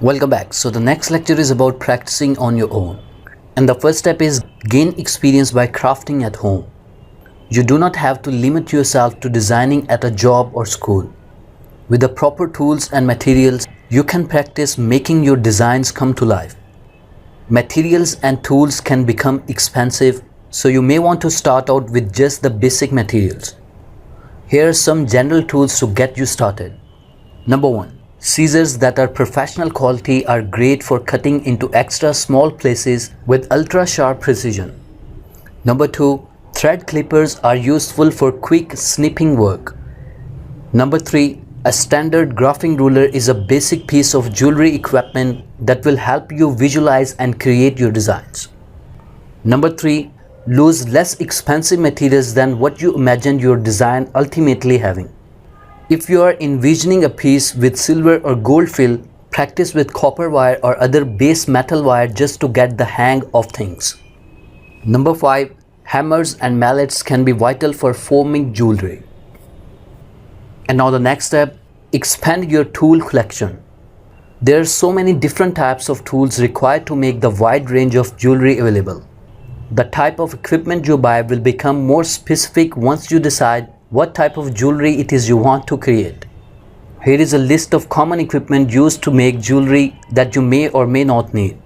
Welcome back. So the next lecture is about practicing on your own. And the first step is gain experience by crafting at home. You do not have to limit yourself to designing at a job or school. With the proper tools and materials, you can practice making your designs come to life. Materials and tools can become expensive, so you may want to start out with just the basic materials. Here are some general tools to get you started. Number 1. Scissors that are professional quality are great for cutting into extra small places with ultra sharp precision. Number 2. Thread clippers are useful for quick snipping work. Number 3. A standard graphing ruler is a basic piece of jewelry equipment that will help you visualize and create your designs. Number 3. Use less expensive materials than what you imagined your design ultimately having. If you are envisioning a piece with silver or gold fill, practice with copper wire or other base metal wire just to get the hang of things. Number 5. Hammers and mallets can be vital for forming jewelry. And now the next step, expand your tool collection. There are so many different types of tools required to make the wide range of jewelry available. The type of equipment you buy will become more specific once you decide what type of jewelry it is you want to create. Here is a list of common equipment used to make jewelry that you may or may not need.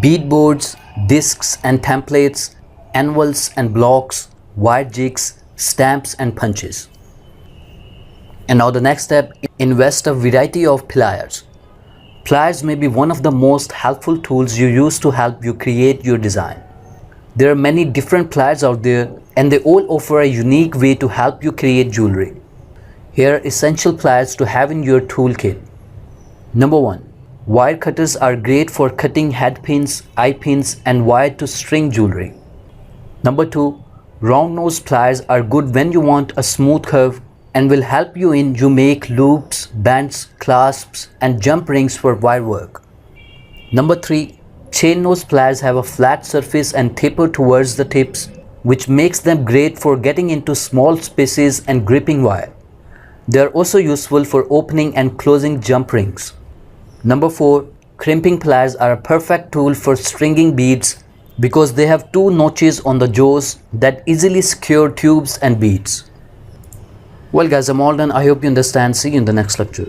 Bead boards, discs and templates, anvils and blocks, wire jigs, stamps and punches. And now the next step, invest a variety of pliers. Pliers may be one of the most helpful tools you use to help you create your design. There are many different pliers out there and they all offer a unique way to help you create jewelry. Here are essential pliers to have in your toolkit. Number 1. Wire cutters are great for cutting head pins, eye pins and wire to string jewelry. Number 2. Round nose pliers are good when you want a smooth curve and will help you make loops, bands, clasps and jump rings for wire work. Number 3. Chain nose pliers have a flat surface and taper towards the tips, which makes them great for getting into small spaces and gripping wire. They are also useful for opening and closing jump rings. Number 4. Crimping pliers are a perfect tool for stringing beads because they have 2 notches on the jaws that easily secure tubes and beads. Well guys, I'm all done. I hope you understand. See you in the next lecture.